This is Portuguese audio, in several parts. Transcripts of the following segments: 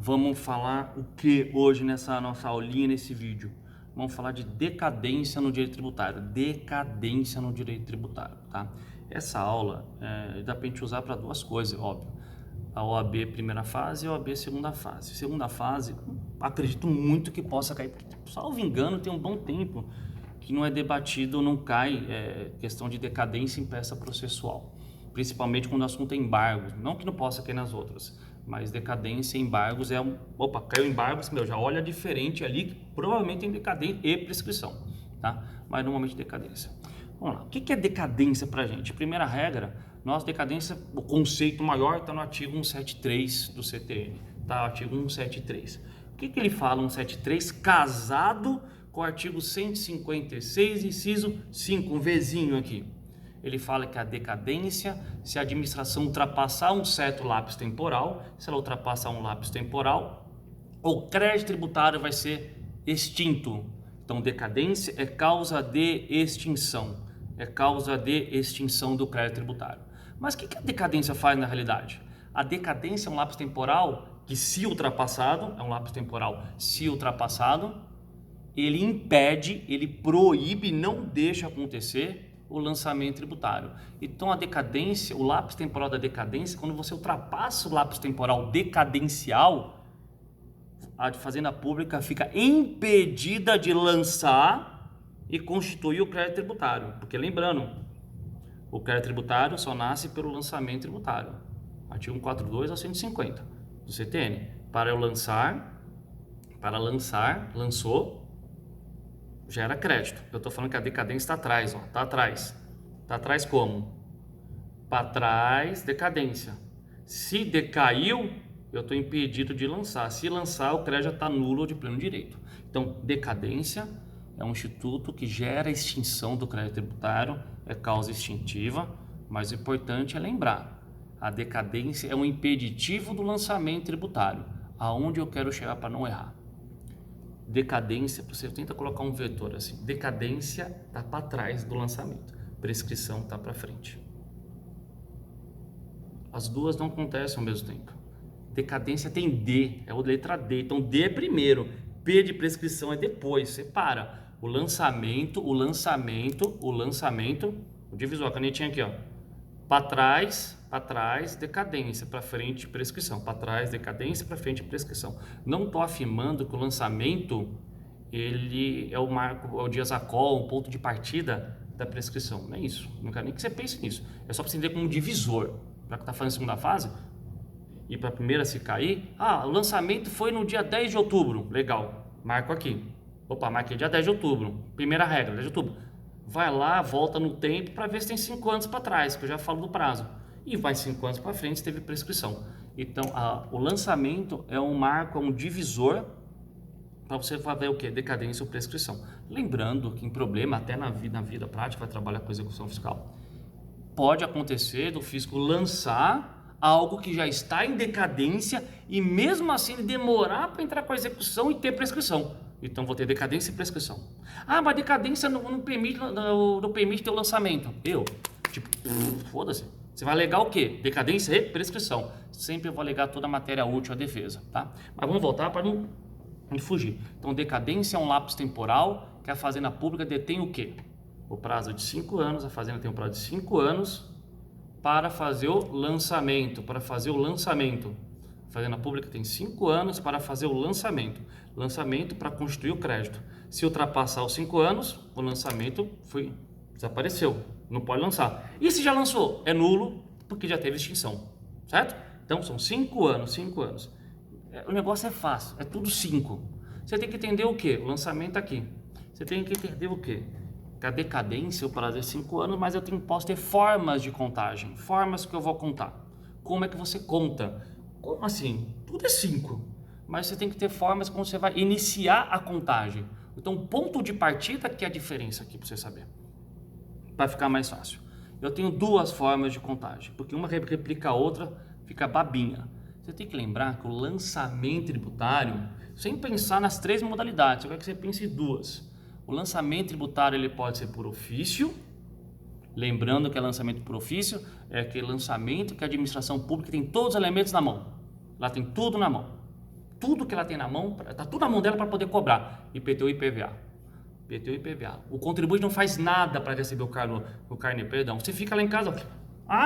Vamos falar o que hoje nessa nossa aulinha, nesse vídeo? Vamos falar de decadência no direito tributário. Decadência no direito tributário, tá? Essa aula dá pra gente usar para duas coisas, óbvio. A OAB primeira fase e a OAB segunda fase. Segunda fase, acredito muito que possa cair, porque, salvo engano, tem um bom tempo que não é debatido, não cai questão de decadência em peça processual. Principalmente quando o assunto é embargos. Não que não possa cair nas outras, mas decadência e embargos opa, caiu embargos, já olha diferente ali, que provavelmente tem decadência e prescrição, tá? Mas normalmente decadência. Vamos lá, o que é decadência pra gente? Primeira regra, nossa decadência, o conceito maior está no artigo 173 do CTN, tá? Artigo 173. O que ele fala, 173, casado com o artigo 156, inciso 5, um Vzinho aqui. Ele fala que a decadência, se a administração ultrapassar um certo lapso temporal, se ela ultrapassar um lapso temporal, o crédito tributário vai ser extinto. Então, decadência é causa de extinção. É causa de extinção do crédito tributário. Mas o que a decadência faz na realidade? A decadência é um lapso temporal que, se ultrapassado, é um lapso temporal, se ultrapassado, ele impede, ele proíbe, não deixa acontecer o lançamento tributário. Então a decadência, o lapso temporal da decadência, quando você ultrapassa o lapso temporal decadencial, a Fazenda Pública fica impedida de lançar e constituir o crédito tributário. Porque lembrando, o crédito tributário só nasce pelo lançamento tributário. Artigo 142 ao 150 do CTN. Para lançar, lançou, gera crédito. Eu estou falando que a decadência está atrás, ó, está atrás. Está atrás como? Para trás, decadência. Se decaiu, eu estou impedido de lançar. Se lançar, o crédito já está nulo ou de pleno direito. Então, decadência é um instituto que gera extinção do crédito tributário, é causa extintiva, mas o importante é lembrar, a decadência é um impeditivo do lançamento tributário. Aonde eu quero chegar para não errar? Decadência, você tenta colocar um vetor assim, decadência está para trás do lançamento, prescrição está para frente. As duas não acontecem ao mesmo tempo. Decadência tem D, é a letra D, então D é primeiro, P de prescrição é depois, separa. O lançamento, o divisor, a canetinha aqui, ó, para trás, decadência, para frente, prescrição. Para trás, decadência, para frente, prescrição. Não estou afirmando que o lançamento ele é o marco, é o dias a call, um ponto de partida da prescrição. Não é isso. Não quero nem que você pense nisso. É só para você entender como um divisor. Já que está fazendo a segunda fase, e para a primeira se cair, o lançamento foi no dia 10 de outubro. Legal, marco aqui. Opa, marquei dia 10 de outubro. Primeira regra, 10 de outubro. Vai lá, volta no tempo para ver se tem 5 anos para trás, que eu já falo do prazo. E vai 5 anos para frente se teve prescrição. Então, o lançamento é um marco, é um divisor para você fazer o que? Decadência ou prescrição. Lembrando que em problema, até na vida prática, vai trabalhar com execução fiscal, pode acontecer do fisco lançar algo que já está em decadência e mesmo assim ele demorar para entrar com a execução e ter prescrição. Então vou ter decadência e prescrição. Mas decadência não permite ter o lançamento. Foda-se. Você vai alegar o quê? Decadência e prescrição. Sempre eu vou alegar toda a matéria útil à defesa, tá? Mas vamos voltar para não fugir. Então decadência é um lapso temporal que a Fazenda Pública detém o quê? O prazo de 5 anos, a Fazenda tem um prazo de 5 anos para fazer o lançamento, A Fazenda Pública tem 5 anos para fazer o lançamento para constituir o crédito. Se ultrapassar os 5 anos, o lançamento desapareceu, não pode lançar. E se já lançou? É nulo, porque já teve extinção, certo? Então são 5 anos. O negócio é fácil, é tudo 5. Você tem que entender o quê? O lançamento aqui. Você tem que entender o quê? Que a decadência, o prazo é 5 anos, mas posso ter formas de contagem, formas que eu vou contar. Como é que você conta? Como assim? Tudo é 5, mas você tem que ter formas como você vai iniciar a contagem. Então, ponto de partida que é a diferença aqui para você saber, para ficar mais fácil. Eu tenho 2 formas de contagem, porque uma replica a outra, fica babinha. Você tem que lembrar que o lançamento tributário, sem pensar nas 3 modalidades, eu quero que você pense em 2. O lançamento tributário ele pode ser por ofício, lembrando que lançamento por ofício é aquele lançamento que a administração pública tem todos os elementos na mão. Lá tem tudo na mão. tudo que ela tem na mão, tá tudo na mão dela para poder cobrar IPTU e IPVA. IPTU e IPVA. O contribuinte não faz nada para receber o carnê, perdão. Você fica lá em casa,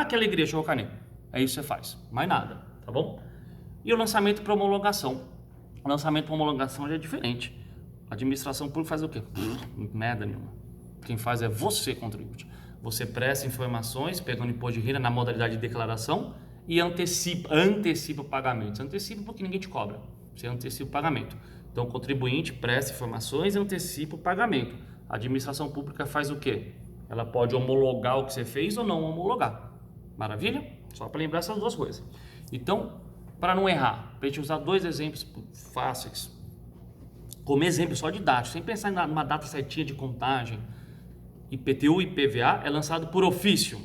que alegria, chegou o carnê. É isso que você faz, mais nada, tá bom? E o lançamento para homologação. O lançamento para homologação já é diferente. A administração pública faz o quê? Merda nenhuma. Quem faz é você, contribuinte. Você presta informações, pegando imposto de renda na modalidade de declaração e antecipa o pagamento. Você antecipa porque ninguém te cobra. Você antecipa o pagamento. Então, o contribuinte presta informações e antecipa o pagamento. A administração pública faz o quê? Ela pode homologar o que você fez ou não homologar. Maravilha? Só para lembrar essas duas coisas. Então, para não errar, para a gente usar dois exemplos fáceis, como exemplo só didático, sem pensar numa data certinha de contagem, IPTU e IPVA é lançado por ofício.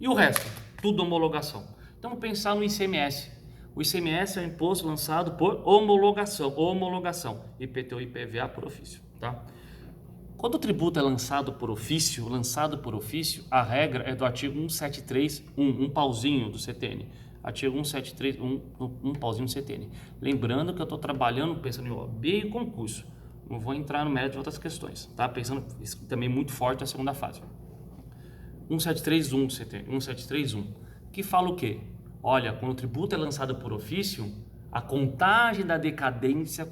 E o resto? Tudo homologação. Então, vamos pensar no ICMS. O ICMS é um imposto lançado por homologação. IPTU e IPVA por ofício, tá? Quando o tributo é lançado por ofício, a regra é do artigo 173.1, um pauzinho do CTN. Artigo 173.1, um pauzinho do CTN. Lembrando que eu estou trabalhando, pensando em OAB e concurso. Não vou entrar no mérito de outras questões, tá? Pensando também muito forte na segunda fase. 173.1 do CTN, 173.1, que fala o quê? Olha, quando o tributo é lançado por ofício, a contagem da decadência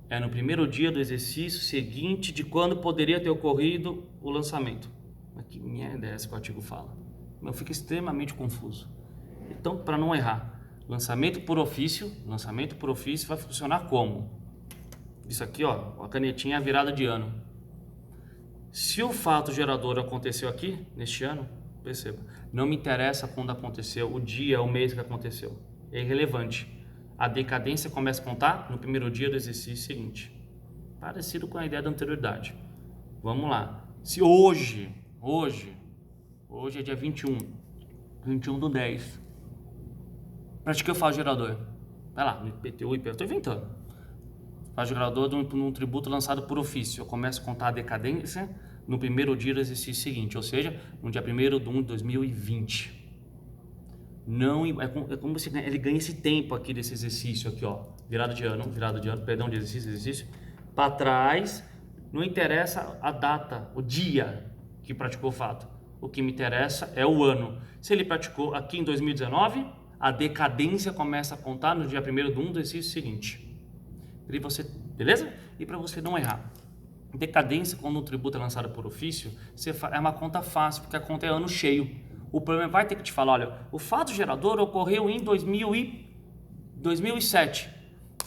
é no primeiro dia do exercício seguinte de quando poderia ter ocorrido o lançamento. Mas que merda é essa que o artigo fala? Eu fico extremamente confuso. Então, para não errar, lançamento por ofício vai funcionar como? Isso aqui, ó, a canetinha é a virada de ano. Se o fato gerador aconteceu aqui, neste ano, perceba, não me interessa quando aconteceu, o dia, o mês que aconteceu. É irrelevante. A decadência começa a contar no primeiro dia do exercício seguinte. Parecido com a ideia da anterioridade. Vamos lá. Se hoje é dia 21 do 10. Pratiquei o fato gerador. Vai lá, no IPTU, estou inventando. Fato gerador de um tributo lançado por ofício. Eu começo a contar a decadência no primeiro dia do exercício seguinte, ou seja, no dia 1º de 1 de 2020. Não, é como se ele ganha esse tempo aqui desse exercício aqui, ó, virada de ano, perdão, de exercício, para trás. Não interessa a data, o dia que praticou o fato. O que me interessa é o ano. Se ele praticou aqui em 2019, a decadência começa a contar no dia 1º de 1 do exercício seguinte. E você, beleza? E para você não errar. Decadência, quando o tributo é lançado por ofício, é uma conta fácil, porque a conta é ano cheio. O problema vai ter que te falar, olha, o fato gerador ocorreu em 2007.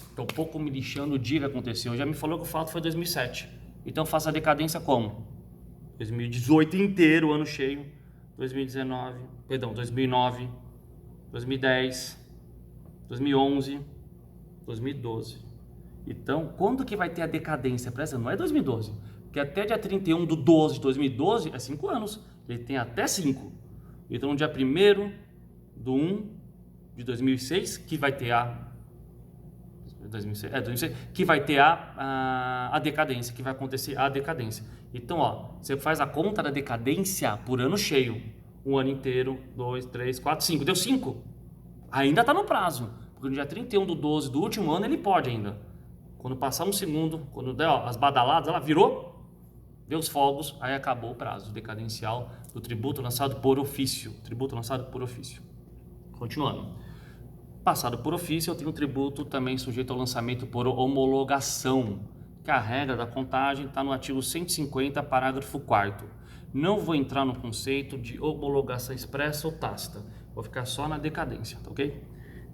Estou um pouco me lixando o dia que aconteceu. Já me falou que o fato foi 2007. Então faça a decadência como? 2018 inteiro, ano cheio. 2009, 2010, 2011, 2012. Então, quando que vai ter a decadência? Presta, não é 2012. Porque até dia 31 de 12 de 2012 é 5 anos. Ele tem até 5. Então, no dia 1º de 1 de 2006, que vai ter que vai ter a decadência, que vai acontecer a decadência. Então, ó, você faz a conta da decadência por ano cheio. Um ano inteiro, 2, 3, 4, 5. Deu 5. Ainda está no prazo. Porque no dia 31 de 12 do último ano, ele pode ainda. Quando passar um segundo, quando der as badaladas, ela virou, deu os fogos, aí acabou o prazo decadencial do tributo lançado por ofício. Continuando. Passado por ofício, eu tenho tributo também sujeito ao lançamento por homologação, que a regra da contagem está no artigo 150, parágrafo 4º. Não vou entrar no conceito de homologação expressa ou tácita, vou ficar só na decadência, tá ok?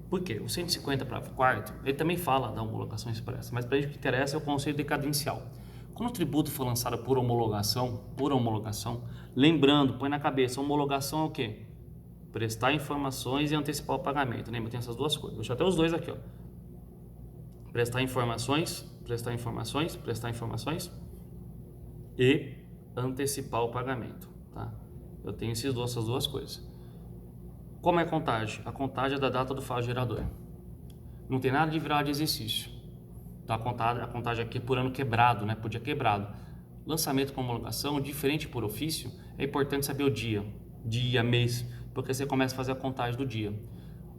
Por quê? O 150, parágrafo 4º, ele também fala da homologação expressa, mas para a gente o que interessa é o conceito decadencial. Quando o tributo for lançado por homologação, lembrando, põe na cabeça, homologação é o quê? Prestar informações e antecipar o pagamento. Lembra? Tem essas duas coisas. Deixa até os dois aqui, ó. Prestar informações e antecipar o pagamento, tá? Eu tenho essas duas coisas. Como é a contagem? A contagem é da data do fato gerador. Não tem nada de virada de exercício. Então, a contagem aqui é por ano quebrado, né? Por dia quebrado. Lançamento com homologação, diferente por ofício, é importante saber o dia, mês, porque você começa a fazer a contagem do dia.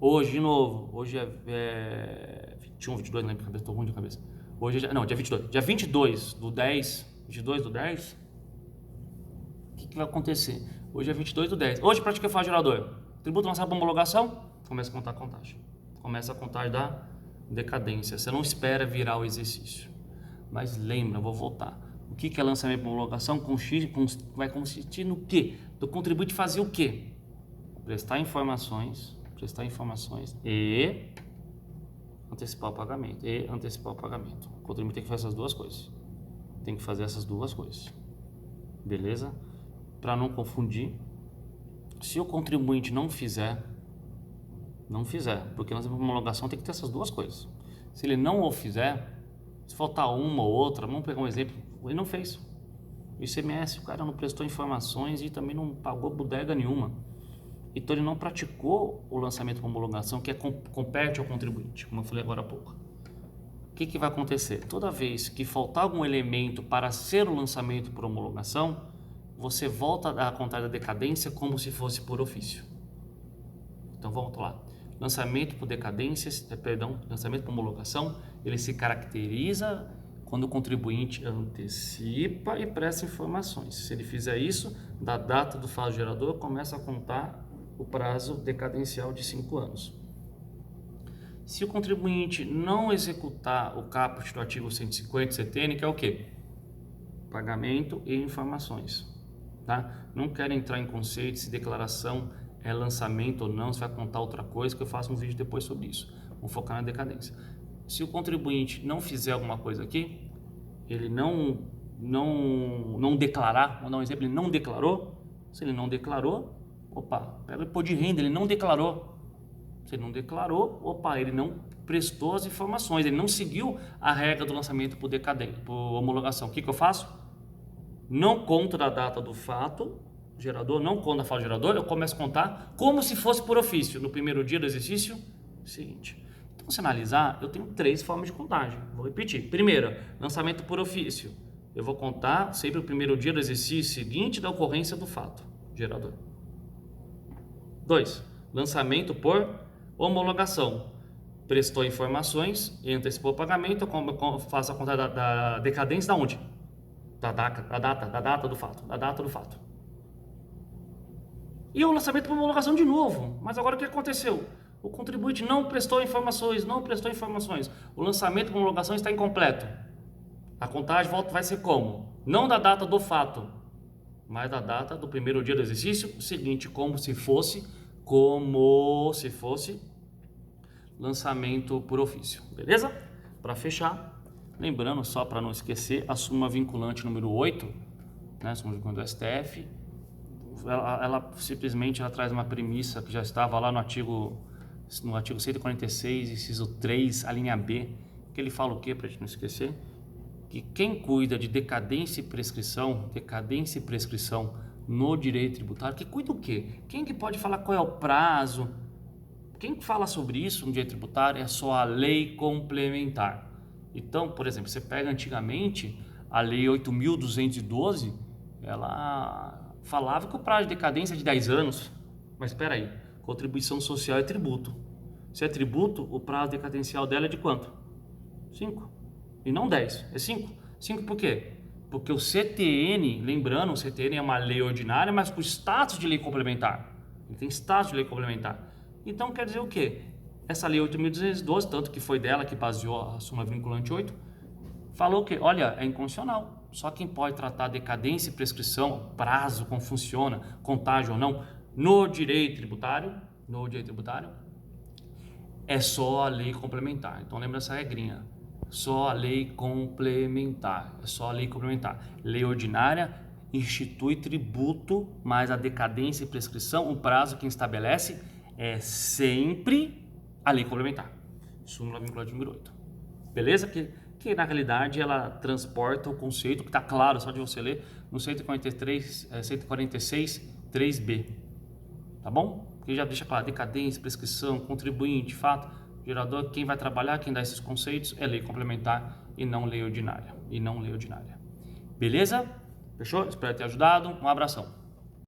Hoje, de novo, hoje é 21, 22, não lembro de cabeça, tô ruim de cabeça. Hoje é, não, dia 22. Dia 22 do 10, 22 do 10, o que vai acontecer? Hoje é 22 do 10. Hoje, prática faz gerador. Tributo lançado para homologação, começa a contar a contagem. Começa a contagem da decadência. Você não espera virar o exercício. Mas lembra, vou voltar. O que é lançamento para homologação? Vai consistir no quê? Do contribuinte fazer o quê? Prestar informações e antecipar o pagamento. O contribuinte tem que fazer essas duas coisas. Beleza? Para não confundir, se o contribuinte não fizer, porque nós temos homologação, tem que ter essas duas coisas. Se ele não o fizer, se faltar uma ou outra, vamos pegar um exemplo, ele não fez. O ICMS, o cara não prestou informações e também não pagou bodega nenhuma. Então ele não praticou o lançamento com homologação, que compete ao contribuinte, como eu falei agora há pouco. O que vai acontecer? Toda vez que faltar algum elemento para ser o lançamento por homologação, você volta a contar da decadência como se fosse por ofício. Então vamos lá. Lançamento por lançamento por homologação, ele se caracteriza quando o contribuinte antecipa e presta informações. Se ele fizer isso, da data do fato gerador, começa a contar o prazo decadencial de 5 anos. Se o contribuinte não executar o caput do artigo 150 CTN, que é o quê? Pagamento e informações. Tá? Não quero entrar em conceitos se declaração é lançamento ou não, se vai contar outra coisa, que eu faço um vídeo depois sobre isso. Vamos focar na decadência. Se o contribuinte não fizer alguma coisa aqui, ele não declarar, vou dar um exemplo, ele não declarou. Se ele não declarou, pega o imposto de renda, ele não declarou. Se ele não declarou, ele não prestou as informações, ele não seguiu a regra do lançamento por homologação. O que eu faço? Não conto da data do fato gerador, não conto da fato gerador, eu começo a contar como se fosse por ofício, no primeiro dia do exercício seguinte. Então, se analisar, eu tenho 3 formas de contagem. Vou repetir. Primeira, lançamento por ofício. Eu vou contar sempre o primeiro dia do exercício seguinte da ocorrência do fato gerador. 2. Lançamento por homologação. Prestou informações e antecipou o pagamento, eu faço a conta da decadência da onde? Da data do fato. E o lançamento por homologação de novo. Mas agora o que aconteceu? O contribuinte não prestou informações. O lançamento por homologação está incompleto. A contagem vai ser como? Não da data do fato, mas da data do primeiro dia do exercício seguinte, como se fosse lançamento por ofício. Beleza? Para fechar, lembrando, só para não esquecer, a súmula vinculante número 8, né, súmula vinculante do STF, ela simplesmente traz uma premissa que já estava lá no artigo 146, inciso 3, a linha B, que ele fala o quê, para a gente não esquecer? Que quem cuida de decadência e prescrição no direito tributário, que cuida o quê? Quem que pode falar qual é o prazo? Quem fala sobre isso no direito tributário é só a lei complementar. Então, por exemplo, você pega antigamente a lei 8.212, ela falava que o prazo de decadência é de 10 anos, mas espera aí, contribuição social é tributo. Se é tributo, o prazo decadencial dela é de quanto? 5. E não 10, é 5. 5 por quê? Porque o CTN, lembrando, o CTN é uma lei ordinária, mas com status de lei complementar. Ele tem status de lei complementar. Então quer dizer o quê? Essa lei 8.212, tanto que foi dela que baseou a súmula vinculante 8, falou que, olha, é inconstitucional. Só quem pode tratar decadência e prescrição, prazo, como funciona, contágio ou não, no direito tributário, é só a lei complementar. Então lembra essa regrinha. Só a lei complementar. Lei ordinária institui tributo, mas a decadência e prescrição, o prazo que estabelece é sempre a lei complementar. Súmula vinculante número 8. Beleza? Que na realidade ela transporta o conceito que está claro, só de você ler, no 146, 3B. Tá bom? Que já deixa claro, decadência, prescrição, contribuinte, fato, gerador, quem vai trabalhar, quem dá esses conceitos é lei complementar e não lei ordinária. Beleza? Fechou? Espero ter ajudado. Um abração.